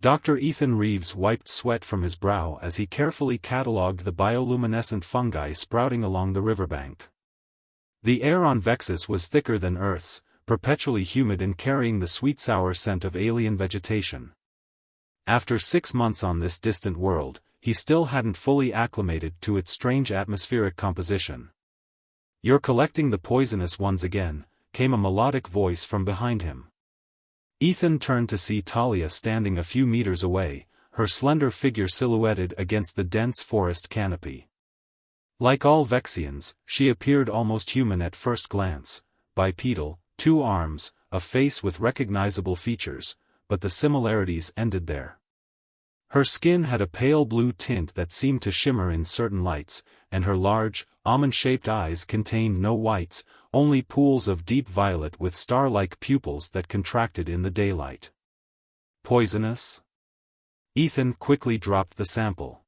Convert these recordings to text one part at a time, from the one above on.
Dr. Ethan Reeves wiped sweat from his brow as he carefully catalogued the bioluminescent fungi sprouting along the riverbank. The air on Vexus was thicker than Earth's, perpetually humid and carrying the sweet-sour scent of alien vegetation. After 6 months on this distant world, he still hadn't fully acclimated to its strange atmospheric composition. "You're collecting the poisonous ones again," came a melodic voice from behind him. Ethan turned to see Talia standing a few meters away, her slender figure silhouetted against the dense forest canopy. Like all Vexians, she appeared almost human at first glance, bipedal, 2 arms, a face with recognizable features, but the similarities ended there. Her skin had a pale blue tint that seemed to shimmer in certain lights, and her large, almond-shaped eyes contained no whites, only pools of deep violet with star-like pupils that contracted in the daylight. Poisonous? Ethan quickly dropped the sample.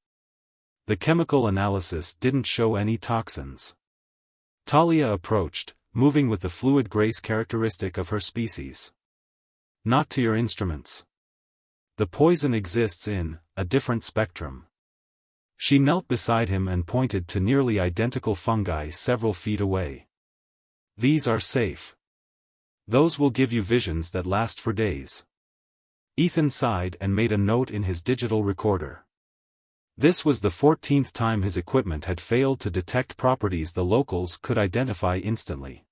The chemical analysis didn't show any toxins. Talia approached, moving with the fluid grace characteristic of her species. "Not to your instruments. The poison exists in a different spectrum." She knelt beside him and pointed to nearly identical fungi several feet away. "These are safe. Those will give you visions that last for days." Ethan sighed and made a note in his digital recorder. This was the 14th time his equipment had failed to detect properties the locals could identify instantly.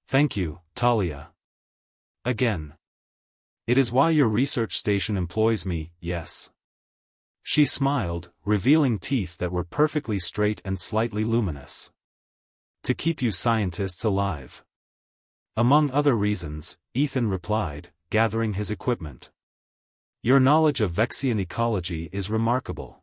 "Thank you, Talia. Again. It is why your research station employs me, yes." She smiled, revealing teeth that were perfectly straight and slightly luminous. "To keep you scientists alive." "Among other reasons," Ethan replied, gathering his equipment. "Your knowledge of Vexian ecology is remarkable."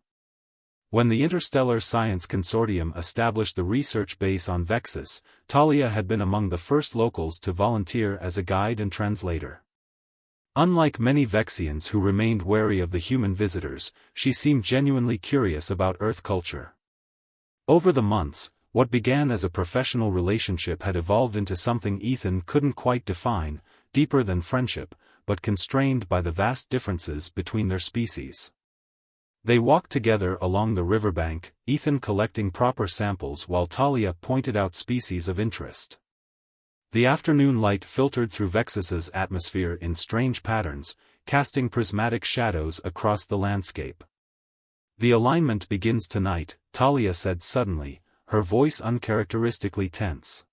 When the Interstellar Science Consortium established the research base on Vexus, Talia had been among the first locals to volunteer as a guide and translator. Unlike many Vexians who remained wary of the human visitors, she seemed genuinely curious about Earth culture. Over the months, what began as a professional relationship had evolved into something Ethan couldn't quite define, deeper than friendship, but constrained by the vast differences between their species. They walked together along the riverbank, Ethan collecting proper samples while Talia pointed out species of interest. The afternoon light filtered through Vexus's atmosphere in strange patterns, casting prismatic shadows across the landscape. "The alignment begins tonight," Talia said suddenly, her voice uncharacteristically tense.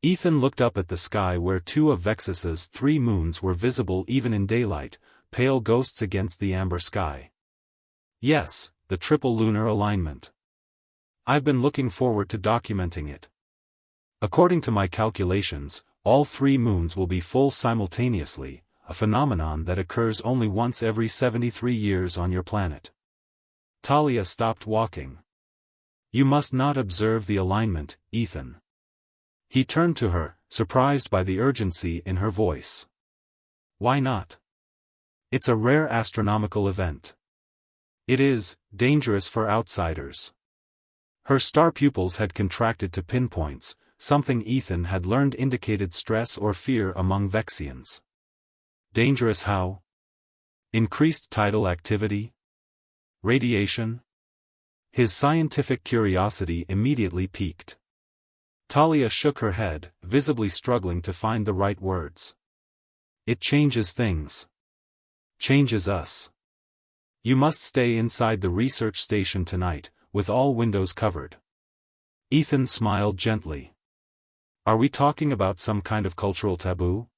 Ethan looked up at the sky where 2 of Vexus's 3 moons were visible even in daylight, pale ghosts against the amber sky. "Yes, the triple lunar alignment. I've been looking forward to documenting it. According to my calculations, all 3 moons will be full simultaneously, a phenomenon that occurs only once every 73 years on your planet." Talia stopped walking. "You must not observe the alignment, Ethan." He turned to her, surprised by the urgency in her voice. "Why not? It's a rare astronomical event. It is dangerous for outsiders." Her star pupils had contracted to pinpoints, something Ethan had learned indicated stress or fear among Vexians. "Dangerous how? Increased tidal activity? Radiation?" His scientific curiosity immediately piqued. Talia shook her head, visibly struggling to find the right words. "It changes things. Changes us. You must stay inside the research station tonight, with all windows covered." Ethan smiled gently. "Are we talking about some kind of cultural taboo?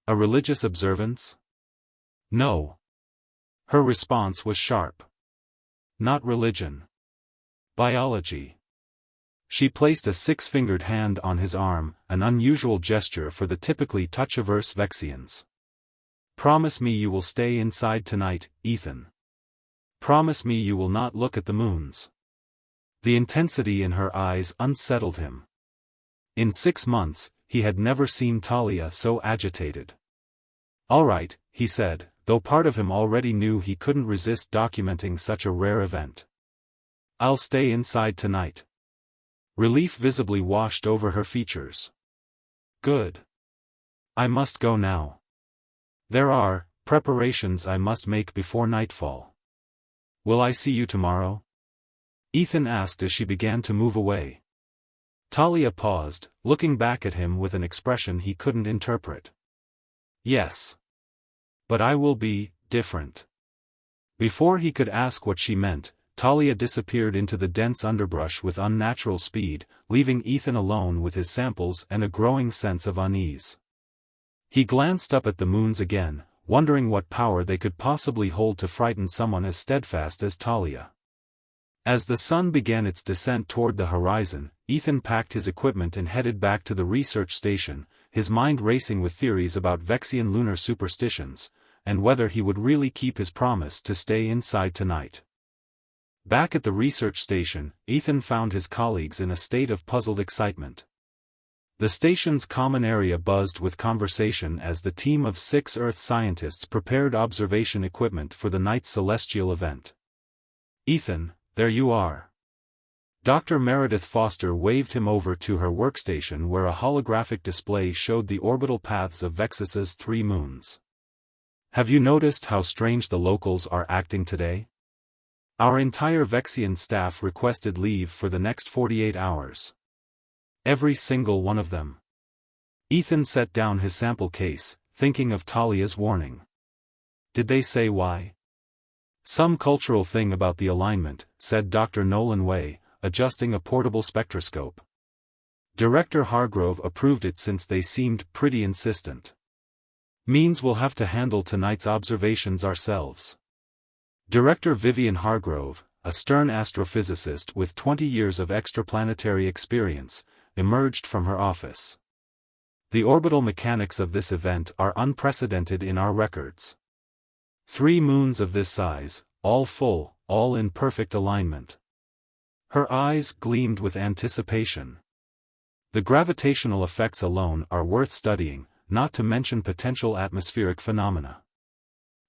A religious observance?" "No." Her response was sharp. "Not religion. Biology." She placed a 6-fingered hand on his arm, an unusual gesture for the typically touch-averse Vexians. "Promise me you will stay inside tonight, Ethan. Promise me you will not look at the moons." The intensity in her eyes unsettled him. In 6 months, he had never seen Talia so agitated. "All right," he said, though part of him already knew he couldn't resist documenting such a rare event. "I'll stay inside tonight." Relief visibly washed over her features. "Good. I must go now. There are preparations I must make before nightfall. Will I see you tomorrow? Ethan asked as she began to move away. Talia paused, looking back at him with an expression he couldn't interpret. Yes. But I will be different. Before he could ask what she meant, Talia disappeared into the dense underbrush with unnatural speed, leaving Ethan alone with his samples and a growing sense of unease. He glanced up at the moons again, wondering what power they could possibly hold to frighten someone as steadfast as Talia. As the sun began its descent toward the horizon, Ethan packed his equipment and headed back to the research station, his mind racing with theories about Vexian lunar superstitions, and whether he would really keep his promise to stay inside tonight. Back at the research station, Ethan found his colleagues in a state of puzzled excitement. The station's common area buzzed with conversation as the team of 6 Earth scientists prepared observation equipment for the night's celestial event. Ethan, there you are. Dr. Meredith Foster waved him over to her workstation where a holographic display showed the orbital paths of Vexus's 3 moons. Have you noticed how strange the locals are acting today? Our entire Vexian staff requested leave for the next 48 hours. Every single one of them. Ethan set down his sample case, thinking of Talia's warning. Did they say why? Some cultural thing about the alignment, said Dr. Nolan Way, adjusting a portable spectroscope. Director Hargrove approved it since they seemed pretty insistent. Means we'll have to handle tonight's observations ourselves. Director Vivian Hargrove, a stern astrophysicist with 20 years of extraplanetary experience, emerged from her office. The orbital mechanics of this event are unprecedented in our records. 3 moons of this size, all full, all in perfect alignment. Her eyes gleamed with anticipation. The gravitational effects alone are worth studying, not to mention potential atmospheric phenomena.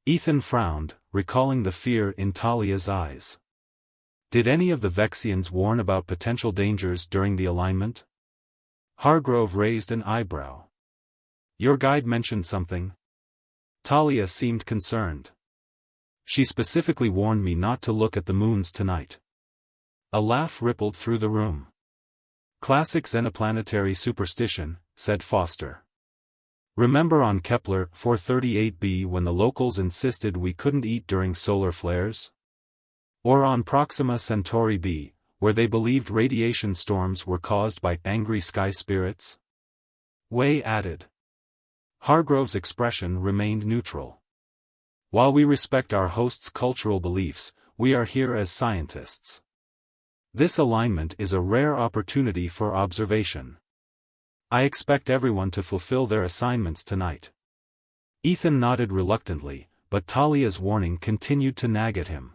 Ethan frowned, recalling the fear in Talia's eyes. Did any of the Vexians warn about potential dangers during the alignment? Hargrove raised an eyebrow. Your guide mentioned something? Talia seemed concerned. She specifically warned me not to look at the moons tonight. A laugh rippled through the room. Classic xenoplanetary superstition, said Foster. Remember on Kepler 438b when the locals insisted we couldn't eat during solar flares? Or on Proxima Centauri b, where they believed radiation storms were caused by angry sky spirits? Way added. Hargrove's expression remained neutral. While we respect our host's cultural beliefs, we are here as scientists. This alignment is a rare opportunity for observation. I expect everyone to fulfill their assignments tonight. Ethan nodded reluctantly, but Talia's warning continued to nag at him.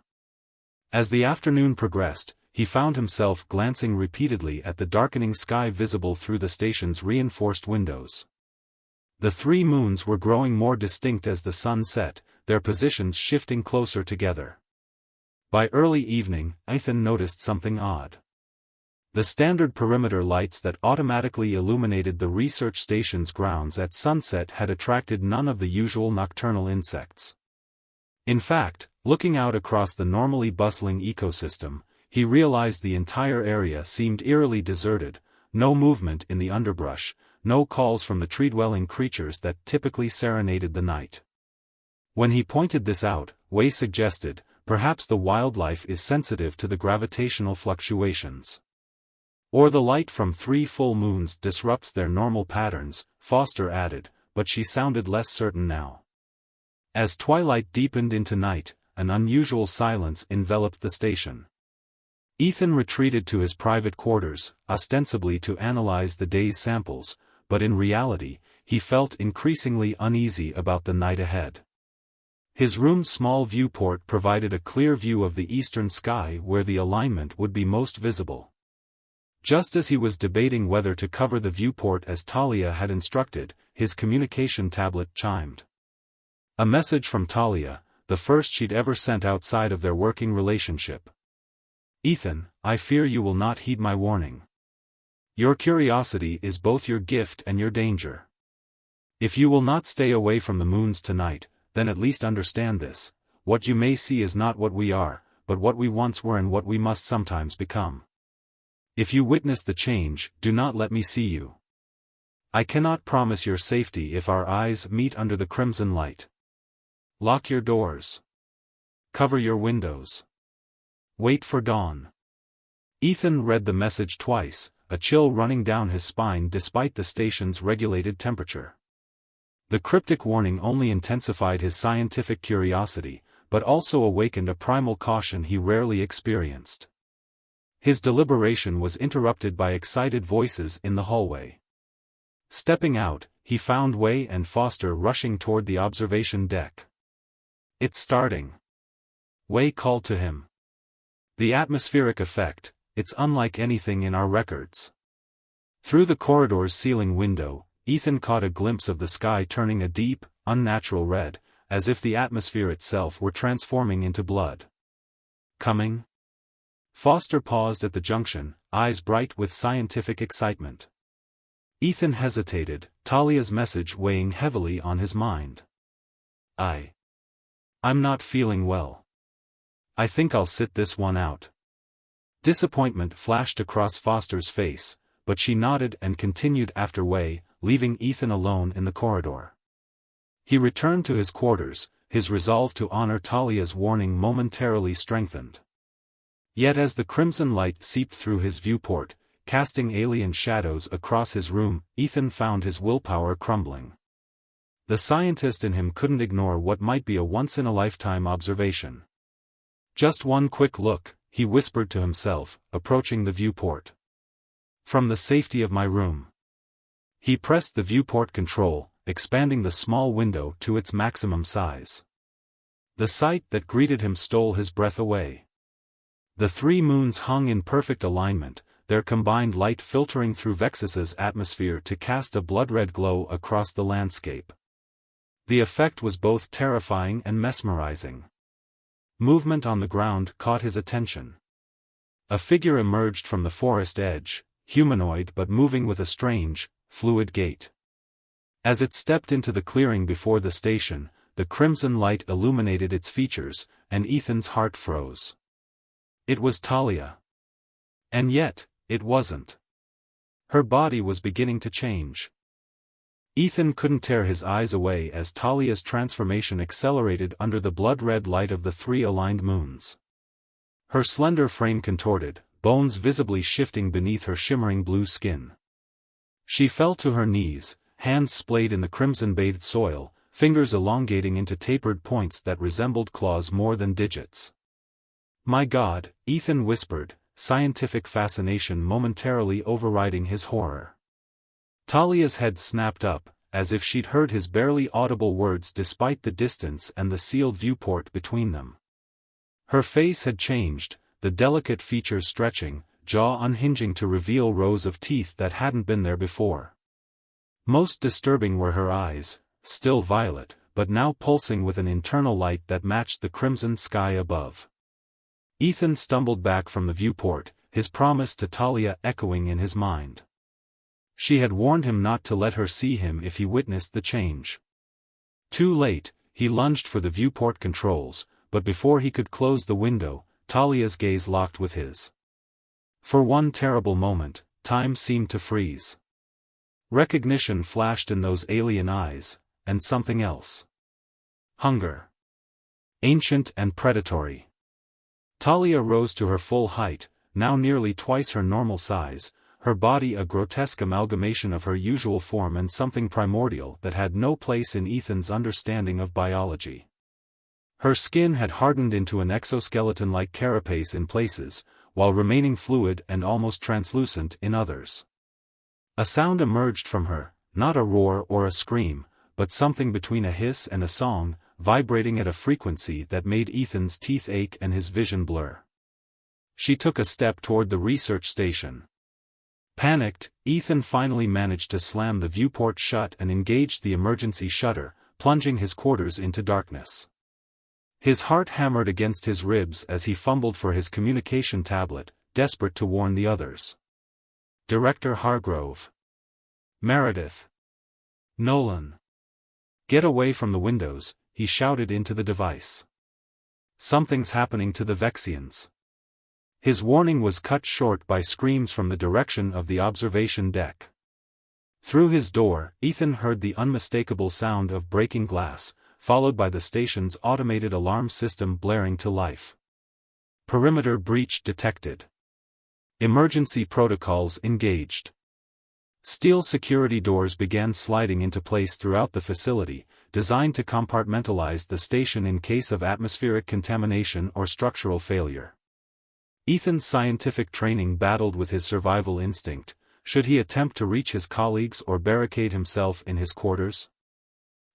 As the afternoon progressed, he found himself glancing repeatedly at the darkening sky visible through the station's reinforced windows. The 3 moons were growing more distinct as the sun set, their positions shifting closer together. By early evening, Ethan noticed something odd. The standard perimeter lights that automatically illuminated the research station's grounds at sunset had attracted none of the usual nocturnal insects. In fact, looking out across the normally bustling ecosystem, he realized the entire area seemed eerily deserted, no movement in the underbrush, no calls from the tree-dwelling creatures that typically serenaded the night. When he pointed this out, Way suggested, perhaps the wildlife is sensitive to the gravitational fluctuations. Or the light from 3 full moons disrupts their normal patterns, Foster added, but she sounded less certain now. As twilight deepened into night, an unusual silence enveloped the station. Ethan retreated to his private quarters, ostensibly to analyze the day's samples, but in reality, he felt increasingly uneasy about the night ahead. His room's small viewport provided a clear view of the eastern sky where the alignment would be most visible. Just as he was debating whether to cover the viewport as Talia had instructed, his communication tablet chimed. A message from Talia, the first she'd ever sent outside of their working relationship. Ethan, I fear you will not heed my warning. Your curiosity is both your gift and your danger. If you will not stay away from the moons tonight, then at least understand this: what you may see is not what we are, but what we once were and what we must sometimes become. If you witness the change, do not let me see you. I cannot promise your safety if our eyes meet under the crimson light. Lock your doors. Cover your windows. Wait for dawn. Ethan read the message twice, a chill running down his spine despite the station's regulated temperature. The cryptic warning only intensified his scientific curiosity, but also awakened a primal caution he rarely experienced. His deliberation was interrupted by excited voices in the hallway. Stepping out, he found Wei and Foster rushing toward the observation deck. "It's starting," Wei called to him. "The atmospheric effect, it's unlike anything in our records." Through the corridor's ceiling window, Ethan caught a glimpse of the sky turning a deep, unnatural red, as if the atmosphere itself were transforming into blood. "Coming?" Foster paused at the junction, eyes bright with scientific excitement. Ethan hesitated, Talia's message weighing heavily on his mind. I'm not feeling well. I think I'll sit this one out." Disappointment flashed across Foster's face, but she nodded and continued after Wei, leaving Ethan alone in the corridor. He returned to his quarters, his resolve to honor Talia's warning momentarily strengthened. Yet as the crimson light seeped through his viewport, casting alien shadows across his room, Ethan found his willpower crumbling. The scientist in him couldn't ignore what might be a once-in-a-lifetime observation. "Just one quick look," he whispered to himself, approaching the viewport. "From the safety of my room." He pressed the viewport control, expanding the small window to its maximum size. The sight that greeted him stole his breath away. The three moons hung in perfect alignment, their combined light filtering through Vexus's atmosphere to cast a blood-red glow across the landscape. The effect was both terrifying and mesmerizing. Movement on the ground caught his attention. A figure emerged from the forest edge, humanoid but moving with a strange, fluid gait. As it stepped into the clearing before the station, the crimson light illuminated its features, and Ethan's heart froze. It was Talia. And yet, it wasn't. Her body was beginning to change. Ethan couldn't tear his eyes away as Talia's transformation accelerated under the blood-red light of the three aligned moons. Her slender frame contorted, bones visibly shifting beneath her shimmering blue skin. She fell to her knees, hands splayed in the crimson-bathed soil, fingers elongating into tapered points that resembled claws more than digits. "My God," Ethan whispered, scientific fascination momentarily overriding his horror. Talia's head snapped up, as if she'd heard his barely audible words despite the distance and the sealed viewport between them. Her face had changed, the delicate features stretching, jaw unhinging to reveal rows of teeth that hadn't been there before. Most disturbing were her eyes, still violet, but now pulsing with an internal light that matched the crimson sky above. Ethan stumbled back from the viewport, his promise to Talia echoing in his mind. She had warned him not to let her see him if he witnessed the change. Too late, he lunged for the viewport controls, but before he could close the window, Talia's gaze locked with his. For one terrible moment, time seemed to freeze. Recognition flashed in those alien eyes, and something else. Hunger. Ancient and predatory. Talia rose to her full height, now nearly twice her normal size, her body a grotesque amalgamation of her usual form and something primordial that had no place in Ethan's understanding of biology. Her skin had hardened into an exoskeleton-like carapace in places, while remaining fluid and almost translucent in others. A sound emerged from her, not a roar or a scream, but something between a hiss and a song, vibrating at a frequency that made Ethan's teeth ache and his vision blur. She took a step toward the research station. Panicked, Ethan finally managed to slam the viewport shut and engaged the emergency shutter, plunging his quarters into darkness. His heart hammered against his ribs as he fumbled for his communication tablet, desperate to warn the others. Director Hargrove. Meredith. Nolan. Get away from the windows, he shouted into the device. "Something's happening to the Vexians." His warning was cut short by screams from the direction of the observation deck. Through his door, Ethan heard the unmistakable sound of breaking glass, followed by the station's automated alarm system blaring to life. Perimeter breach detected. Emergency protocols engaged. Steel security doors began sliding into place throughout the facility, designed to compartmentalize the station in case of atmospheric contamination or structural failure. Ethan's scientific training battled with his survival instinct. Should he attempt to reach his colleagues or barricade himself in his quarters?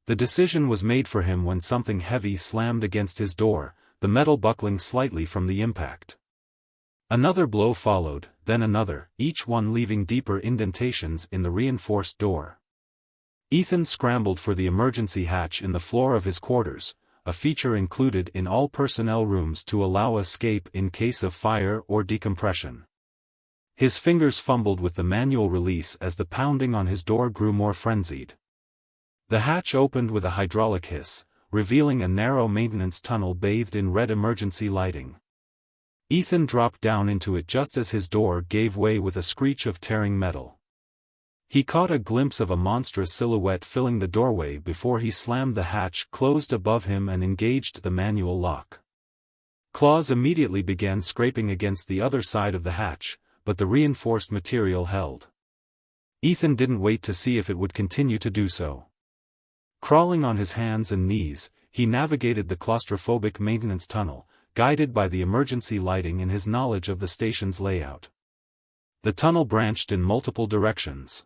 The decision was made for him when something heavy slammed against his door, the metal buckling slightly from the impact. Another blow followed, then another, each one leaving deeper indentations in the reinforced door. Ethan scrambled for the emergency hatch in the floor of his quarters, a feature included in all personnel rooms to allow escape in case of fire or decompression. His fingers fumbled with the manual release as the pounding on his door grew more frenzied. The hatch opened with a hydraulic hiss, revealing a narrow maintenance tunnel bathed in red emergency lighting. Ethan dropped down into it just as his door gave way with a screech of tearing metal. He caught a glimpse of a monstrous silhouette filling the doorway before he slammed the hatch closed above him and engaged the manual lock. Claws immediately began scraping against the other side of the hatch, but the reinforced material held. Ethan didn't wait to see if it would continue to do so. Crawling on his hands and knees, he navigated the claustrophobic maintenance tunnel, guided by the emergency lighting and his knowledge of the station's layout. The tunnel branched in multiple directions.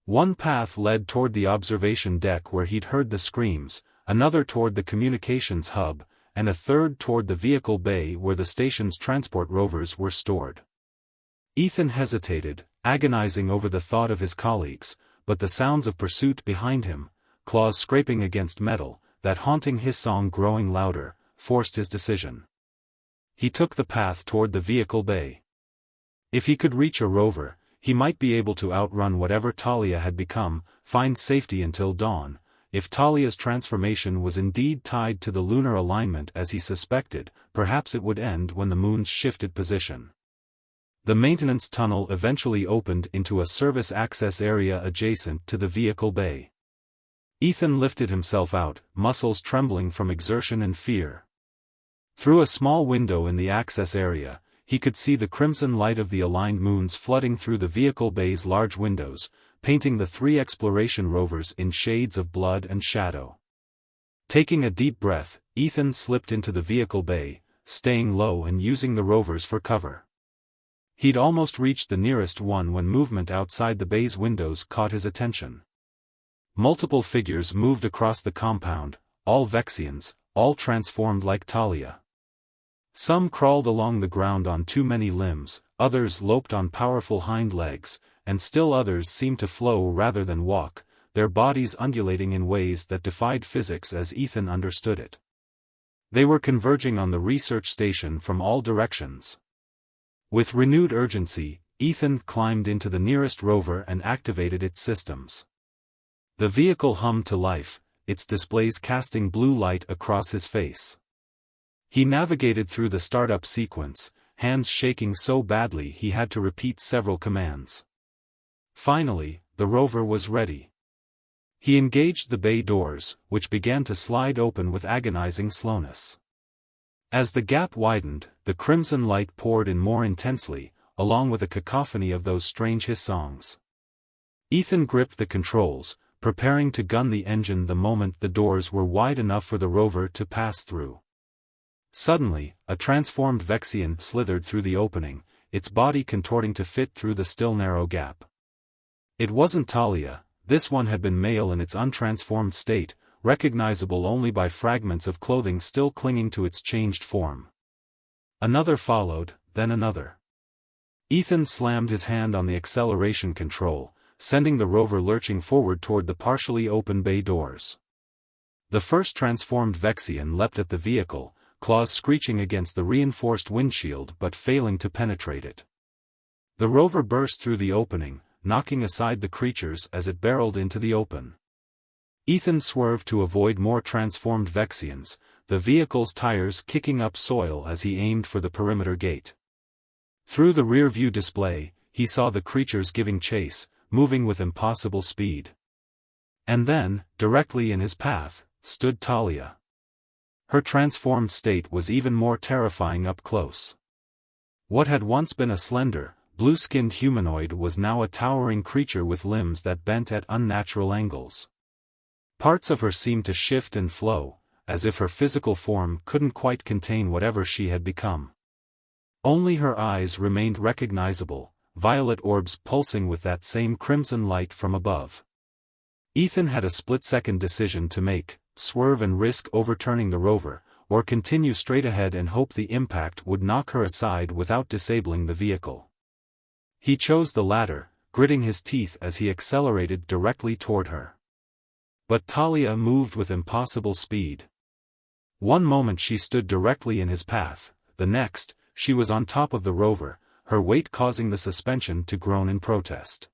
One path led toward the observation deck where he'd heard the screams, another toward the communications hub, and a third toward the vehicle bay where the station's transport rovers were stored. Ethan hesitated, agonizing over the thought of his colleagues, but the sounds of pursuit behind him, claws scraping against metal, that haunting hiss song growing louder, forced his decision. He took the path toward the vehicle bay. If he could reach a rover, he might be able to outrun whatever Talia had become, find safety until dawn. If Talia's transformation was indeed tied to the lunar alignment as he suspected, perhaps it would end when the moons shifted position. The maintenance tunnel eventually opened into a service access area adjacent to the vehicle bay. Ethan lifted himself out, muscles trembling from exertion and fear. Through a small window in the access area, he could see the crimson light of the aligned moons flooding through the vehicle bay's large windows, painting the three exploration rovers in shades of blood and shadow. Taking a deep breath, Ethan slipped into the vehicle bay, staying low and using the rovers for cover. He'd almost reached the nearest one when movement outside the bay's windows caught his attention. Multiple figures moved across the compound, all Vexians, all transformed like Talia. Some crawled along the ground on too many limbs, others loped on powerful hind legs, and still others seemed to flow rather than walk, their bodies undulating in ways that defied physics as Ethan understood it. They were converging on the research station from all directions. With renewed urgency, Ethan climbed into the nearest rover and activated its systems. The vehicle hummed to life, its displays casting blue light across his face. He navigated through the startup sequence, hands shaking so badly he had to repeat several commands. Finally, the rover was ready. He engaged the bay doors, which began to slide open with agonizing slowness. As the gap widened, the crimson light poured in more intensely, along with a cacophony of those strange hiss songs. Ethan gripped the controls, preparing to gun the engine the moment the doors were wide enough for the rover to pass through. Suddenly, a transformed Vexian slithered through the opening, its body contorting to fit through the still narrow gap. It wasn't Talia, this one had been male in its untransformed state, recognizable only by fragments of clothing still clinging to its changed form. Another followed, then another. Ethan slammed his hand on the acceleration control, sending the rover lurching forward toward the partially open bay doors. The first transformed Vexian leapt at the vehicle, claws screeching against the reinforced windshield but failing to penetrate it. The rover burst through the opening, knocking aside the creatures as it barreled into the open. Ethan swerved to avoid more transformed Vexians, the vehicle's tires kicking up soil as he aimed for the perimeter gate. Through the rear-view display, he saw the creatures giving chase, moving with impossible speed. And then, directly in his path, stood Talia. Her transformed state was even more terrifying up close. What had once been a slender, blue-skinned humanoid was now a towering creature with limbs that bent at unnatural angles. Parts of her seemed to shift and flow, as if her physical form couldn't quite contain whatever she had become. Only her eyes remained recognizable, violet orbs pulsing with that same crimson light from above. Ethan had a split-second decision to make: swerve and risk overturning the rover, or continue straight ahead and hope the impact would knock her aside without disabling the vehicle. He chose the latter, gritting his teeth as he accelerated directly toward her. But Talia moved with impossible speed. One moment she stood directly in his path, the next, she was on top of the rover, her weight causing the suspension to groan in protest.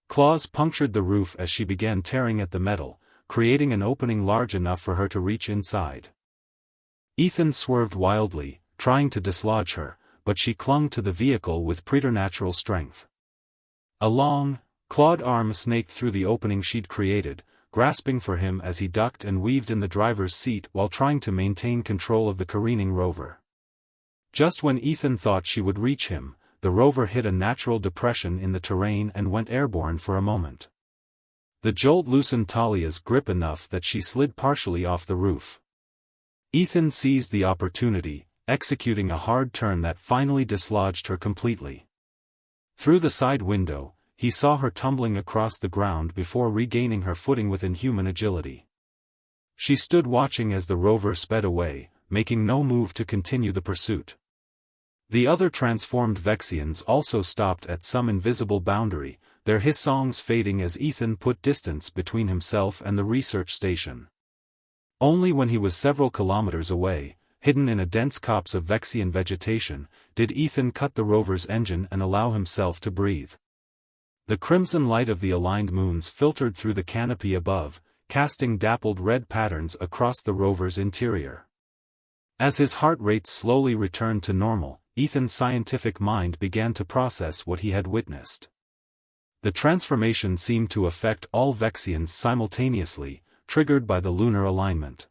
Claws punctured the roof as she began tearing at the metal, creating an opening large enough for her to reach inside. Ethan swerved wildly, trying to dislodge her, but she clung to the vehicle with preternatural strength. A long, clawed arm snaked through the opening she'd created, grasping for him as he ducked and weaved in the driver's seat while trying to maintain control of the careening rover. Just when Ethan thought she would reach him, the rover hit a natural depression in the terrain and went airborne for a moment. The jolt loosened Talia's grip enough that she slid partially off the roof. Ethan seized the opportunity, executing a hard turn that finally dislodged her completely. Through the side window, he saw her tumbling across the ground before regaining her footing with inhuman agility. She stood watching as the rover sped away, making no move to continue the pursuit. The other transformed Vexians also stopped at some invisible boundary, their hiss songs fading as Ethan put distance between himself and the research station. Only when he was several kilometers away, hidden in a dense copse of Vexian vegetation, did Ethan cut the rover's engine and allow himself to breathe. The crimson light of the aligned moons filtered through the canopy above, casting dappled red patterns across the rover's interior. As his heart rate slowly returned to normal, Ethan's scientific mind began to process what he had witnessed. The transformation seemed to affect all Vexians simultaneously, triggered by the lunar alignment.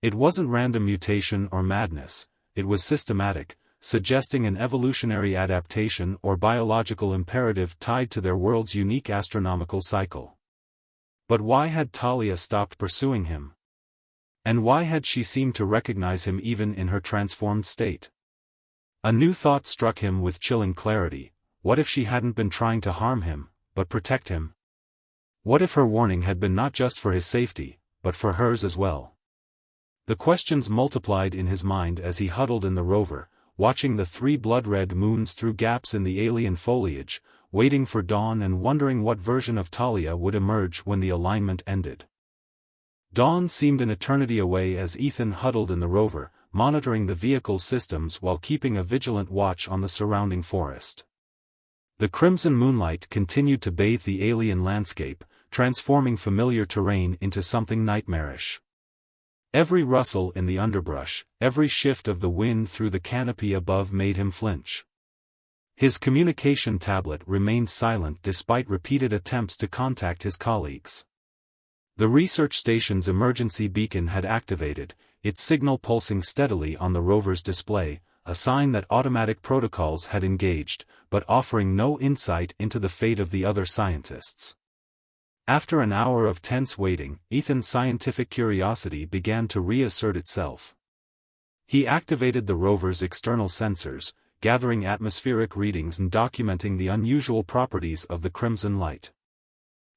It wasn't random mutation or madness, it was systematic, suggesting an evolutionary adaptation or biological imperative tied to their world's unique astronomical cycle. But why had Talia stopped pursuing him? And why had she seemed to recognize him even in her transformed state? A new thought struck him with chilling clarity: what if she hadn't been trying to harm him, but protect him? What if her warning had been not just for his safety, but for hers as well? The questions multiplied in his mind as he huddled in the rover, watching the three blood-red moons through gaps in the alien foliage, waiting for dawn and wondering what version of Talia would emerge when the alignment ended. Dawn seemed an eternity away as Ethan huddled in the rover, monitoring the vehicle's systems while keeping a vigilant watch on the surrounding forest. The crimson moonlight continued to bathe the alien landscape, transforming familiar terrain into something nightmarish. Every rustle in the underbrush, every shift of the wind through the canopy above made him flinch. His communication tablet remained silent despite repeated attempts to contact his colleagues. The research station's emergency beacon had activated, its signal pulsing steadily on the rover's display, a sign that automatic protocols had engaged, but offering no insight into the fate of the other scientists. After an hour of tense waiting, Ethan's scientific curiosity began to reassert itself. He activated the rover's external sensors, gathering atmospheric readings and documenting the unusual properties of the crimson light.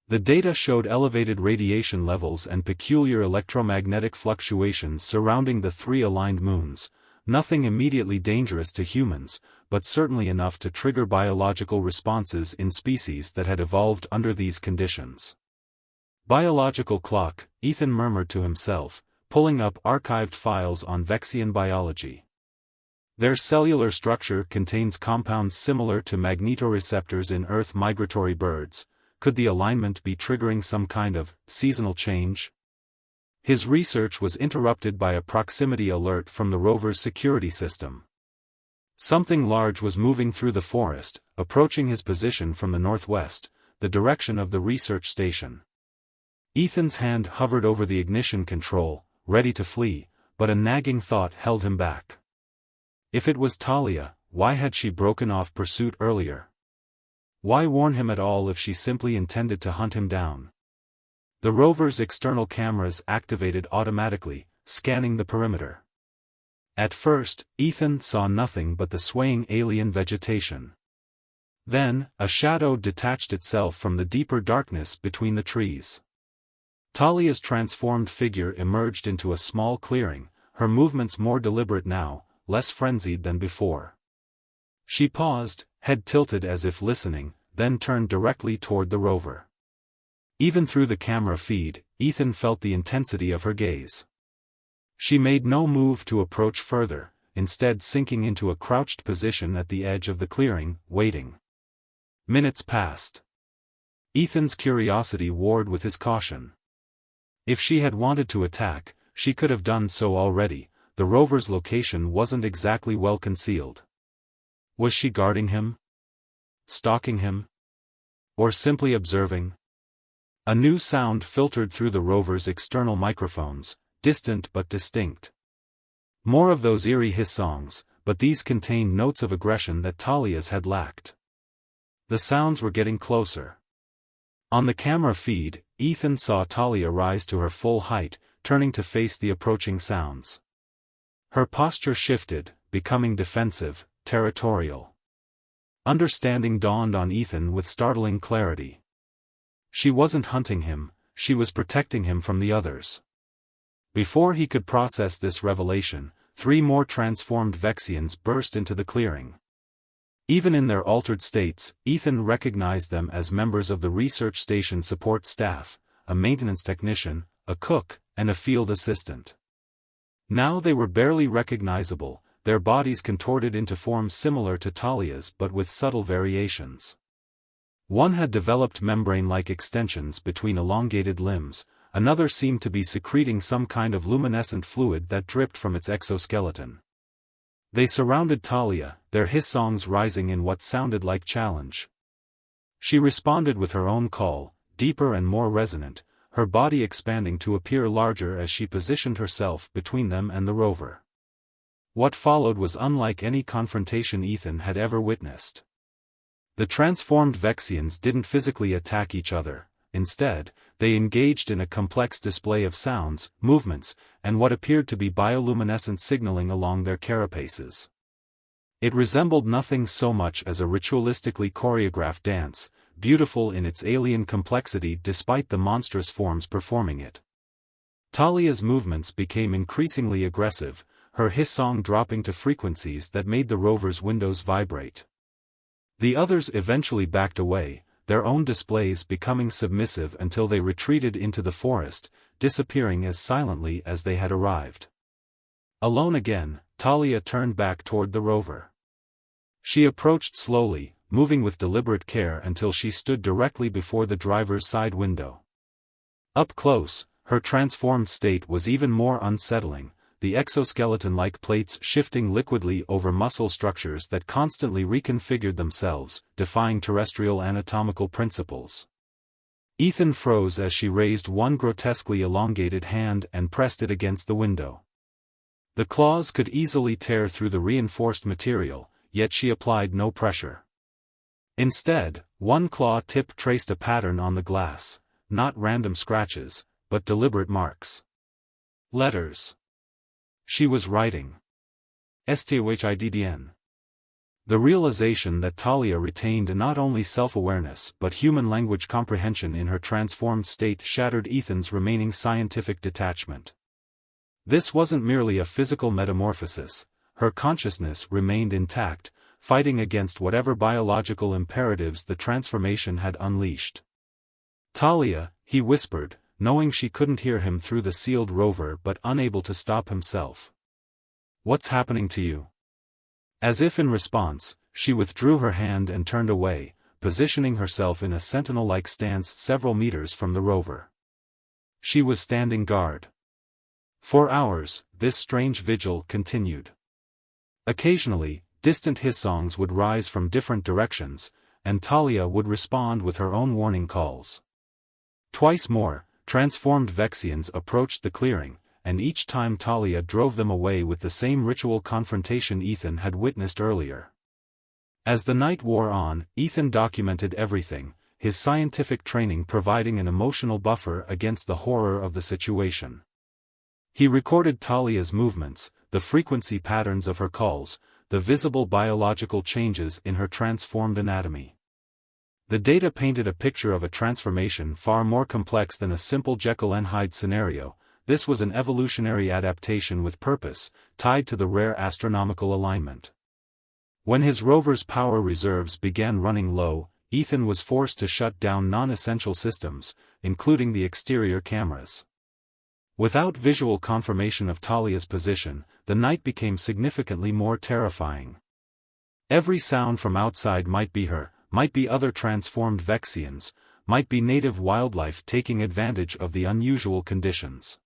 The data showed elevated radiation levels and peculiar electromagnetic fluctuations surrounding the three aligned moons, nothing immediately dangerous to humans, but certainly enough to trigger biological responses in species that had evolved under these conditions. Biological clock, Ethan murmured to himself, pulling up archived files on Vexian biology. Their cellular structure contains compounds similar to magnetoreceptors in Earth migratory birds, could the alignment be triggering some kind of seasonal change? His research was interrupted by a proximity alert from the rover's security system. Something large was moving through the forest, approaching his position from the northwest, the direction of the research station. Ethan's hand hovered over the ignition control, ready to flee, but a nagging thought held him back. If it was Talia, why had she broken off pursuit earlier? Why warn him at all if she simply intended to hunt him down? The rover's external cameras activated automatically, scanning the perimeter. At first, Ethan saw nothing but the swaying alien vegetation. Then, a shadow detached itself from the deeper darkness between the trees. Talia's transformed figure emerged into a small clearing, her movements more deliberate now, less frenzied than before. She paused, head tilted as if listening, then turned directly toward the rover. Even through the camera feed, Ethan felt the intensity of her gaze. She made no move to approach further, instead sinking into a crouched position at the edge of the clearing, waiting. Minutes passed. Ethan's curiosity warred with his caution. If she had wanted to attack, she could have done so already. The rover's location wasn't exactly well concealed. Was she guarding him? Stalking him? Or simply observing? A new sound filtered through the rover's external microphones, distant but distinct. More of those eerie hiss songs, but these contained notes of aggression that Talia's had lacked. The sounds were getting closer. On the camera feed, Ethan saw Talia rise to her full height, turning to face the approaching sounds. Her posture shifted, becoming defensive, territorial. Understanding dawned on Ethan with startling clarity. She wasn't hunting him, she was protecting him from the others. Before he could process this revelation, 3 more transformed Vexians burst into the clearing. Even in their altered states, Ethan recognized them as members of the research station support staff, a maintenance technician, a cook, and a field assistant. Now they were barely recognizable, their bodies contorted into forms similar to Talia's but with subtle variations. One had developed membrane-like extensions between elongated limbs, another seemed to be secreting some kind of luminescent fluid that dripped from its exoskeleton. They surrounded Talia, their hiss songs rising in what sounded like challenge. She responded with her own call, deeper and more resonant, her body expanding to appear larger as she positioned herself between them and the rover. What followed was unlike any confrontation Ethan had ever witnessed. The transformed Vexians didn't physically attack each other, instead, they engaged in a complex display of sounds, movements, and what appeared to be bioluminescent signaling along their carapaces. It resembled nothing so much as a ritualistically choreographed dance, beautiful in its alien complexity despite the monstrous forms performing it. Talia's movements became increasingly aggressive, her hiss song dropping to frequencies that made the rover's windows vibrate. The others eventually backed away, their own displays becoming submissive until they retreated into the forest, disappearing as silently as they had arrived. Alone again, Talia turned back toward the rover. She approached slowly, moving with deliberate care until she stood directly before the driver's side window. Up close, her transformed state was even more unsettling, the exoskeleton-like plates shifting liquidly over muscle structures that constantly reconfigured themselves, defying terrestrial anatomical principles. Ethan froze as she raised one grotesquely elongated hand and pressed it against the window. The claws could easily tear through the reinforced material, yet she applied no pressure. Instead, one claw tip traced a pattern on the glass, not random scratches, but deliberate marks. Letters. She was writing. STOHIDDN. The realization that Talia retained not only self-awareness but human language comprehension in her transformed state shattered Ethan's remaining scientific detachment. This wasn't merely a physical metamorphosis, her consciousness remained intact, fighting against whatever biological imperatives the transformation had unleashed. Talia, he whispered, knowing she couldn't hear him through the sealed rover but unable to stop himself. What's happening to you? As if in response, she withdrew her hand and turned away, positioning herself in a sentinel-like stance several meters from the rover. She was standing guard. For hours, this strange vigil continued. Occasionally, distant hiss-songs would rise from different directions, and Talia would respond with her own warning calls. Twice more, transformed Vexians approached the clearing, and each time Talia drove them away with the same ritual confrontation Ethan had witnessed earlier. As the night wore on, Ethan documented everything, his scientific training providing an emotional buffer against the horror of the situation. He recorded Talia's movements, the frequency patterns of her calls, the visible biological changes in her transformed anatomy. The data painted a picture of a transformation far more complex than a simple Jekyll and Hyde scenario. This was an evolutionary adaptation with purpose, tied to the rare astronomical alignment. When his rover's power reserves began running low, Ethan was forced to shut down non-essential systems, including the exterior cameras. Without visual confirmation of Talia's position, the night became significantly more terrifying. Every sound from outside might be her, might be other transformed Vexians, might be native wildlife taking advantage of the unusual conditions.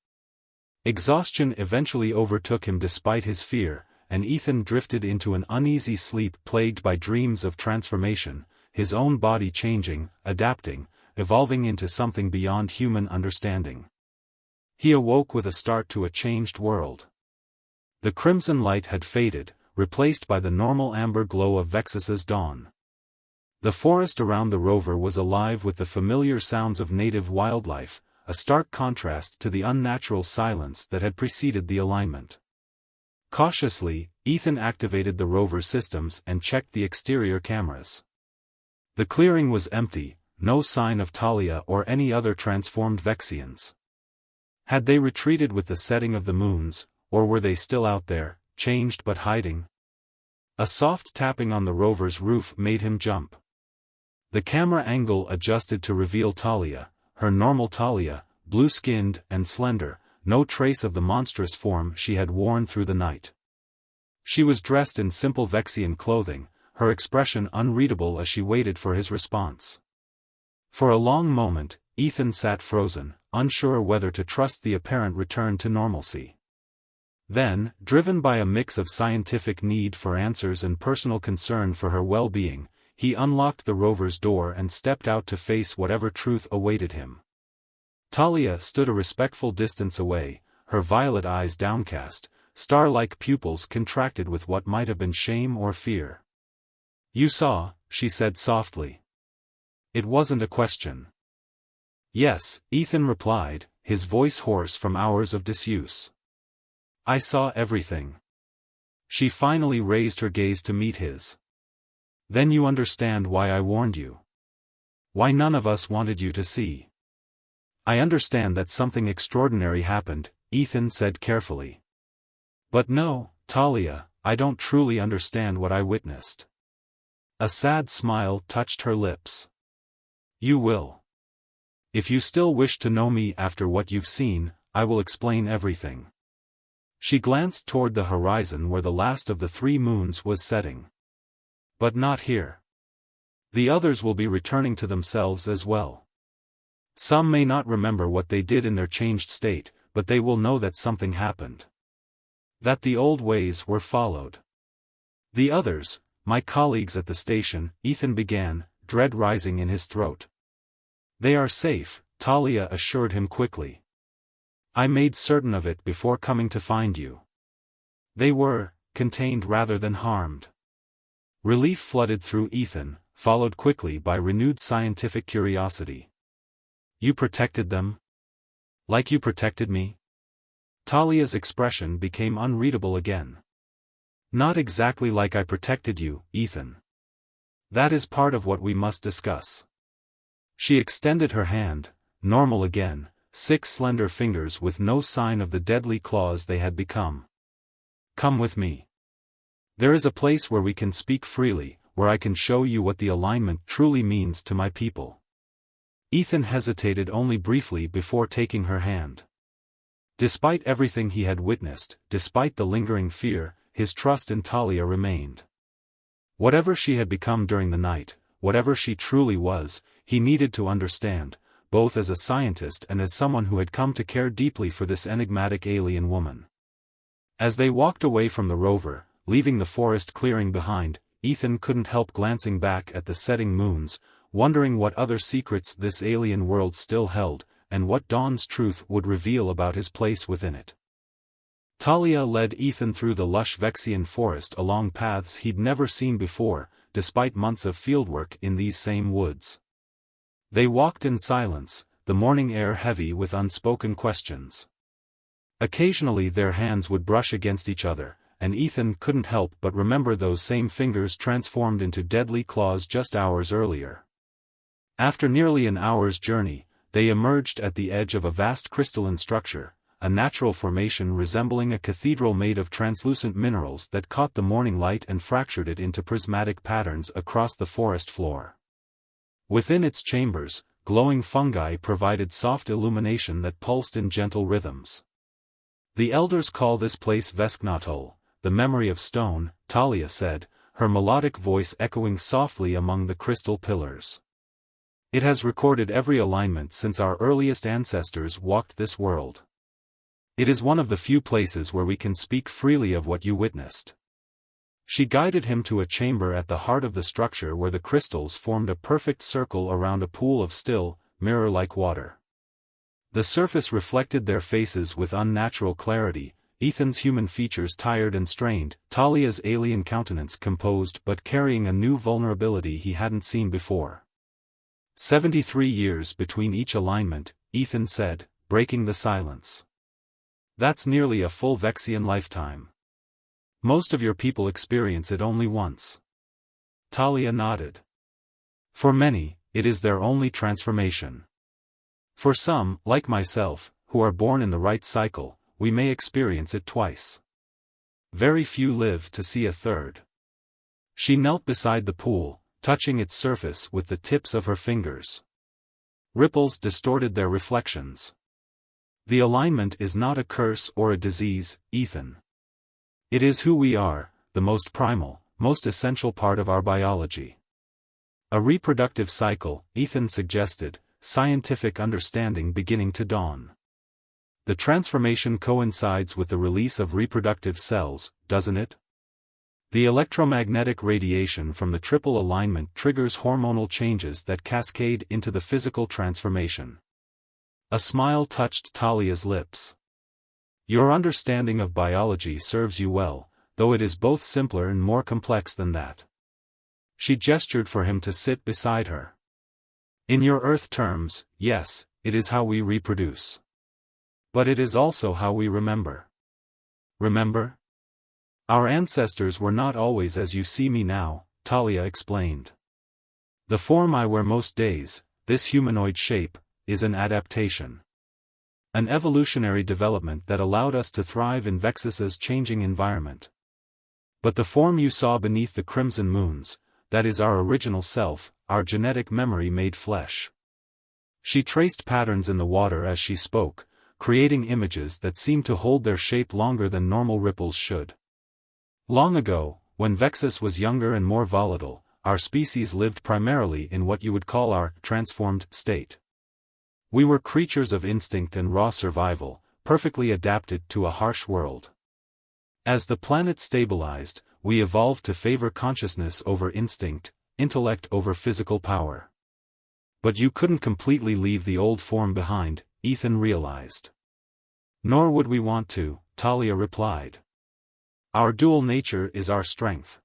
Exhaustion eventually overtook him despite his fear, and Ethan drifted into an uneasy sleep plagued by dreams of transformation, his own body changing, adapting, evolving into something beyond human understanding. He awoke with a start to a changed world. The crimson light had faded, replaced by the normal amber glow of Vexus's dawn. The forest around the rover was alive with the familiar sounds of native wildlife, a stark contrast to the unnatural silence that had preceded the alignment. Cautiously, Ethan activated the rover's systems and checked the exterior cameras. The clearing was empty, no sign of Talia or any other transformed Vexians. Had they retreated with the setting of the moons, or were they still out there, changed but hiding? A soft tapping on the rover's roof made him jump. The camera angle adjusted to reveal Talia, her normal Talia, blue-skinned and slender, no trace of the monstrous form she had worn through the night. She was dressed in simple Vexian clothing, her expression unreadable as she waited for his response. For a long moment, Ethan sat frozen, unsure whether to trust the apparent return to normalcy. Then, driven by a mix of scientific need for answers and personal concern for her well-being, he unlocked the rover's door and stepped out to face whatever truth awaited him. Talia stood a respectful distance away, her violet eyes downcast, star-like pupils contracted with what might have been shame or fear. "You saw," she said softly. It wasn't a question. "Yes," Ethan replied, his voice hoarse from hours of disuse. "I saw everything." She finally raised her gaze to meet his. "Then you understand why I warned you. Why none of us wanted you to see." "I understand that something extraordinary happened," Ethan said carefully. "But no, Talia, I don't truly understand what I witnessed." A sad smile touched her lips. "You will. If you still wish to know me after what you've seen, I will explain everything." She glanced toward the horizon where the last of the 3 moons was setting. "But not here. The others will be returning to themselves as well. Some may not remember what they did in their changed state, but they will know that something happened. That the old ways were followed. The others, my colleagues at the station," Ethan began, dread rising in his throat. "They are safe," Talia assured him quickly. "I made certain of it before coming to find you. They were, contained rather than harmed." Relief flooded through Ethan, followed quickly by renewed scientific curiosity. "You protected them? Like you protected me?" Talia's expression became unreadable again. "Not exactly like I protected you, Ethan. That is part of what we must discuss." She extended her hand, normal again, 6 slender fingers with no sign of the deadly claws they had become. "Come with me. There is a place where we can speak freely, where I can show you what the alignment truly means to my people." Ethan hesitated only briefly before taking her hand. Despite everything he had witnessed, despite the lingering fear, his trust in Talia remained. Whatever she had become during the night, whatever she truly was, he needed to understand, both as a scientist and as someone who had come to care deeply for this enigmatic alien woman. As they walked away from the rover, leaving the forest clearing behind, Ethan couldn't help glancing back at the setting moons, wondering what other secrets this alien world still held, and what Dawn's truth would reveal about his place within it. Talia led Ethan through the lush Vexian forest along paths he'd never seen before, despite months of fieldwork in these same woods. They walked in silence, the morning air heavy with unspoken questions. Occasionally their hands would brush against each other, and Ethan couldn't help but remember those same fingers transformed into deadly claws just hours earlier. After nearly an hour's journey, they emerged at the edge of a vast crystalline structure, a natural formation resembling a cathedral made of translucent minerals that caught the morning light and fractured it into prismatic patterns across the forest floor. Within its chambers, glowing fungi provided soft illumination that pulsed in gentle rhythms. The elders call this place Vesknatul, the memory of stone, Talia said, her melodic voice echoing softly among the crystal pillars. It has recorded every alignment since our earliest ancestors walked this world. It is one of the few places where we can speak freely of what you witnessed. She guided him to a chamber at the heart of the structure where the crystals formed a perfect circle around a pool of still, mirror-like water. The surface reflected their faces with unnatural clarity, Ethan's human features tired and strained, Talia's alien countenance composed but carrying a new vulnerability he hadn't seen before. 73 years between each alignment, Ethan said, breaking the silence. That's nearly a full Vexian lifetime. Most of your people experience it only once. Talia nodded. For many, it is their only transformation. For some, like myself, who are born in the right cycle, we may experience it twice. Very few live to see a third. She knelt beside the pool, touching its surface with the tips of her fingers. Ripples distorted their reflections. The alignment is not a curse or a disease, Ethan. It is who we are, the most primal, most essential part of our biology. A reproductive cycle, Ethan suggested, scientific understanding beginning to dawn. The transformation coincides with the release of reproductive cells, doesn't it? The electromagnetic radiation from the triple alignment triggers hormonal changes that cascade into the physical transformation. A smile touched Talia's lips. Your understanding of biology serves you well, though it is both simpler and more complex than that. She gestured for him to sit beside her. In your Earth terms, yes, it is how we reproduce. But it is also how we remember. Remember? Our ancestors were not always as you see me now, Talia explained. The form I wear most days, this humanoid shape, is an adaptation. An evolutionary development that allowed us to thrive in Vexus's changing environment. But the form you saw beneath the crimson moons, that is our original self, our genetic memory made flesh. She traced patterns in the water as she spoke, creating images that seemed to hold their shape longer than normal ripples should. Long ago, when Vexus was younger and more volatile, our species lived primarily in what you would call our transformed state. We were creatures of instinct and raw survival, perfectly adapted to a harsh world. As the planet stabilized, we evolved to favor consciousness over instinct, intellect over physical power. But you couldn't completely leave the old form behind, Ethan realized. Nor would we want to, Talia replied. Our dual nature is our strength.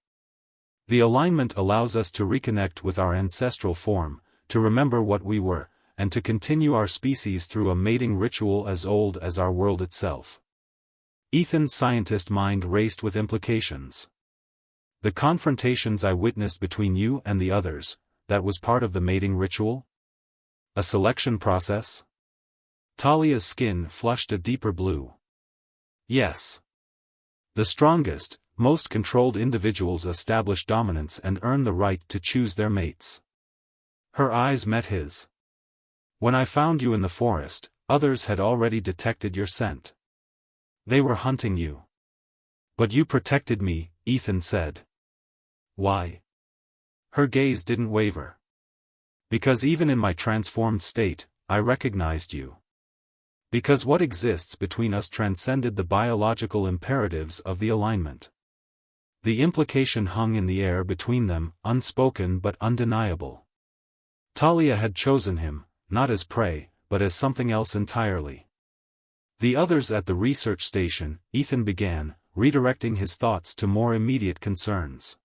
The alignment allows us to reconnect with our ancestral form, to remember what we were, and to continue our species through a mating ritual as old as our world itself. Ethan's scientist mind raced with implications. The confrontations I witnessed between you and the others, that was part of the mating ritual? A selection process? Talia's skin flushed a deeper blue. Yes. The strongest, most controlled individuals establish dominance and earn the right to choose their mates. Her eyes met his. When I found you in the forest, others had already detected your scent. They were hunting you. But you protected me, Ethan said. Why? Her gaze didn't waver. Because even in my transformed state, I recognized you. Because what exists between us transcended the biological imperatives of the alignment. The implication hung in the air between them, unspoken but undeniable. Talia had chosen him, not as prey, but as something else entirely. The others at the research station, Ethan began, redirecting his thoughts to more immediate concerns.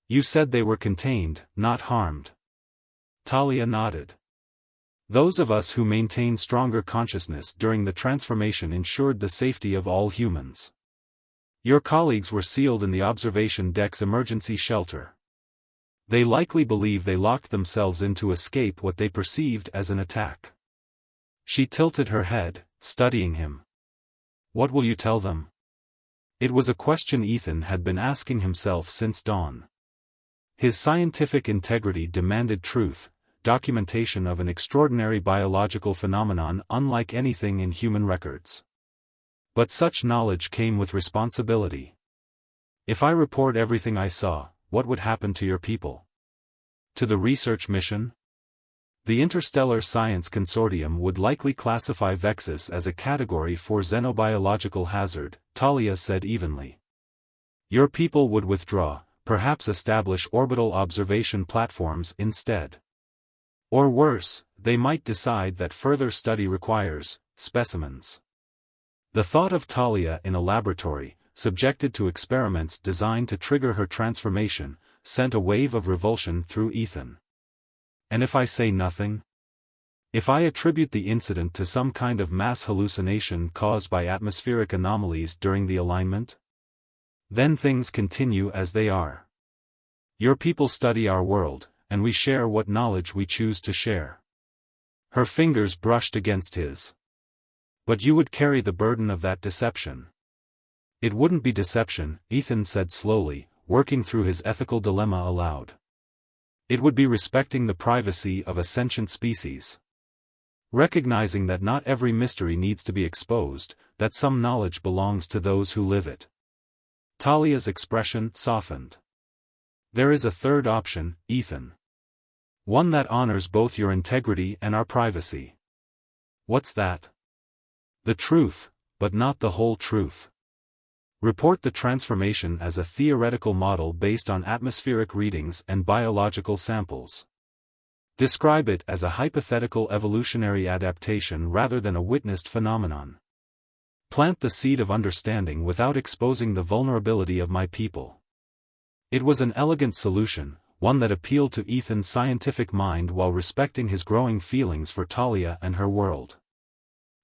You said they were contained, not harmed. Talia nodded. Those of us who maintained stronger consciousness during the transformation ensured the safety of all humans. Your colleagues were sealed in the observation deck's emergency shelter. They likely believe they locked themselves in to escape what they perceived as an attack. She tilted her head, studying him. What will you tell them? It was a question Ethan had been asking himself since dawn. His scientific integrity demanded truth, documentation of an extraordinary biological phenomenon unlike anything in human records. But such knowledge came with responsibility. If I report everything I saw, what would happen to your people? To the research mission? The Interstellar Science Consortium would likely classify Vexus as a category for xenobiological hazard, Talia said evenly. Your people would withdraw, perhaps establish orbital observation platforms instead. Or worse, they might decide that further study requires specimens. The thought of Talia in a laboratory, subjected to experiments designed to trigger her transformation, sent a wave of revulsion through Ethan. And if I say nothing? If I attribute the incident to some kind of mass hallucination caused by atmospheric anomalies during the alignment? Then things continue as they are. Your people study our world, and we share what knowledge we choose to share. Her fingers brushed against his. But you would carry the burden of that deception. It wouldn't be deception, Ethan said slowly, working through his ethical dilemma aloud. It would be respecting the privacy of a sentient species. Recognizing that not every mystery needs to be exposed, that some knowledge belongs to those who live it. Talia's expression softened. There is a third option, Ethan. One that honors both your integrity and our privacy. What's that? The truth, but not the whole truth. Report the transformation as a theoretical model based on atmospheric readings and biological samples. Describe it as a hypothetical evolutionary adaptation rather than a witnessed phenomenon. Plant the seed of understanding without exposing the vulnerability of my people. It was an elegant solution, one that appealed to Ethan's scientific mind while respecting his growing feelings for Talia and her world.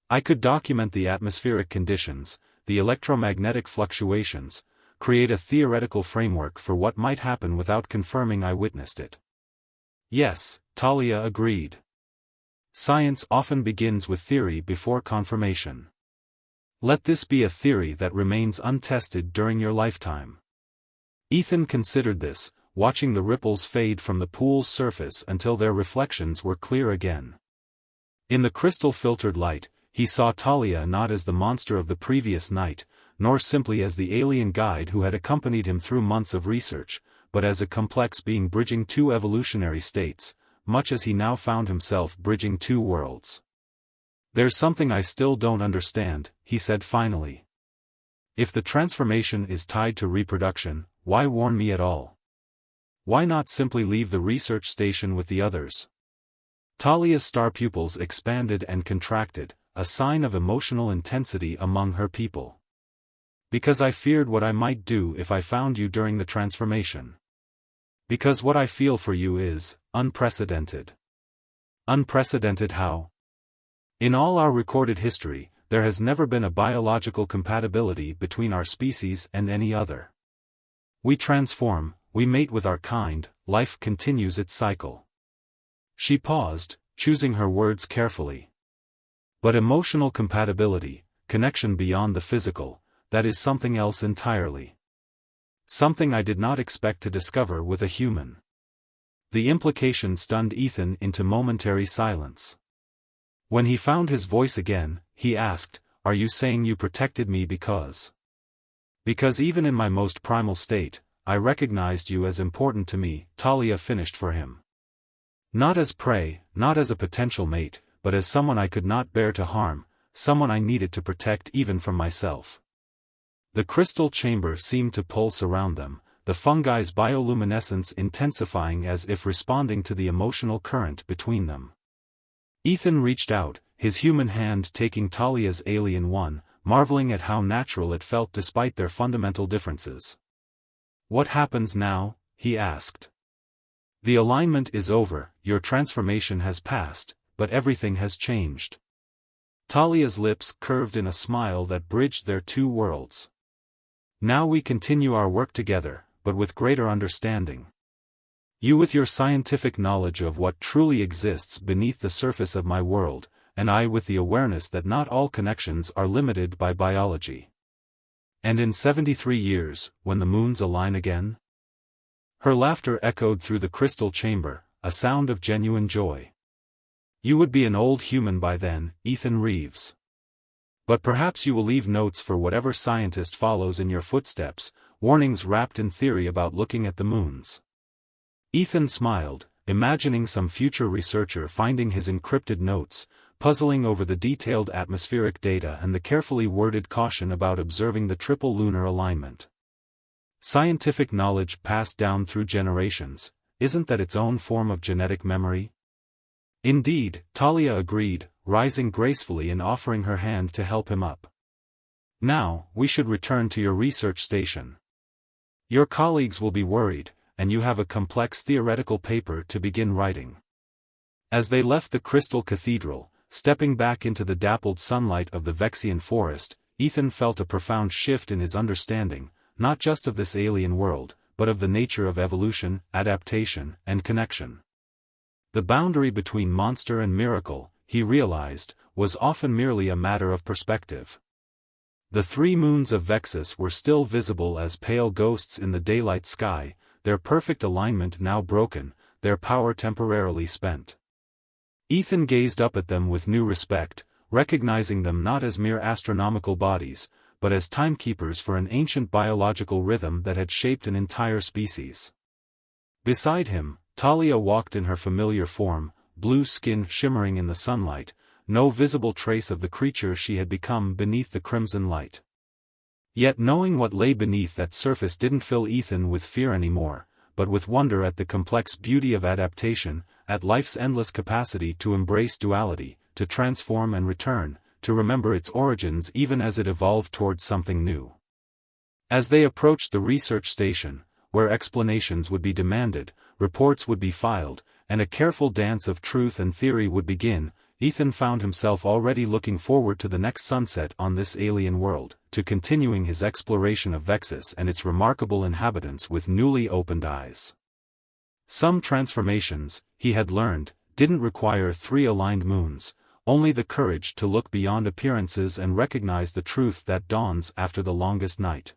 I could document the atmospheric conditions, the electromagnetic fluctuations, create a theoretical framework for what might happen without confirming I witnessed it. Yes, Talia agreed. Science often begins with theory before confirmation. Let this be a theory that remains untested during your lifetime. Ethan considered this, watching the ripples fade from the pool's surface until their reflections were clear again. In the crystal-filtered light, he saw Talia not as the monster of the previous night, nor simply as the alien guide who had accompanied him through months of research, but as a complex being bridging two evolutionary states, much as he now found himself bridging two worlds. There's something I still don't understand, he said finally. If the transformation is tied to reproduction, why warn me at all? Why not simply leave the research station with the others? Talia's star pupils expanded and contracted, a sign of emotional intensity among her people. Because I feared what I might do if I found you during the transformation. Because what I feel for you is unprecedented. Unprecedented how? In all our recorded history, there has never been a biological compatibility between our species and any other. We transform, we mate with our kind, life continues its cycle. She paused, choosing her words carefully. But emotional compatibility, connection beyond the physical, that is something else entirely. Something I did not expect to discover with a human. The implication stunned Ethan into momentary silence. When he found his voice again, he asked, "Are you saying you protected me because?" Because even in my most primal state, I recognized you as important to me," Talia finished for him. "Not as prey, not as a potential mate, but as someone I could not bear to harm, someone I needed to protect even from myself." The crystal chamber seemed to pulse around them, the fungi's bioluminescence intensifying as if responding to the emotional current between them. Ethan reached out, his human hand taking Talia's alien one, marveling at how natural it felt despite their fundamental differences. "What happens now?" he asked. "The alignment is over, your transformation has passed, but everything has changed." Talia's lips curved in a smile that bridged their two worlds. "Now we continue our work together, but with greater understanding. You with your scientific knowledge of what truly exists beneath the surface of my world, and I with the awareness that not all connections are limited by biology. And in 73 years, when the moons align again?" Her laughter echoed through the crystal chamber, a sound of genuine joy. "You would be an old human by then, Ethan Reeves. But perhaps you will leave notes for whatever scientist follows in your footsteps, warnings wrapped in theory about looking at the moons." Ethan smiled, imagining some future researcher finding his encrypted notes, puzzling over the detailed atmospheric data and the carefully worded caution about observing the triple lunar alignment. Scientific knowledge passed down through generations, isn't that its own form of genetic memory? "Indeed," Talia agreed, rising gracefully and offering her hand to help him up. "Now, we should return to your research station. Your colleagues will be worried, and you have a complex theoretical paper to begin writing." As they left the crystal cathedral, stepping back into the dappled sunlight of the Vexian forest, Ethan felt a profound shift in his understanding, not just of this alien world, but of the nature of evolution, adaptation, and connection. The boundary between monster and miracle, he realized, was often merely a matter of perspective. The three moons of Vexus were still visible as pale ghosts in the daylight sky, their perfect alignment now broken, their power temporarily spent. Ethan gazed up at them with new respect, recognizing them not as mere astronomical bodies, but as timekeepers for an ancient biological rhythm that had shaped an entire species. Beside him, Talia walked in her familiar form, blue skin shimmering in the sunlight, no visible trace of the creature she had become beneath the crimson light. Yet knowing what lay beneath that surface didn't fill Ethan with fear anymore, but with wonder at the complex beauty of adaptation, at life's endless capacity to embrace duality, to transform and return, to remember its origins even as it evolved towards something new. As they approached the research station, where explanations would be demanded, reports would be filed, and a careful dance of truth and theory would begin, Ethan found himself already looking forward to the next sunset on this alien world, to continuing his exploration of Vexus and its remarkable inhabitants with newly opened eyes. Some transformations, he had learned, didn't require three aligned moons, only the courage to look beyond appearances and recognize the truth that dawns after the longest night.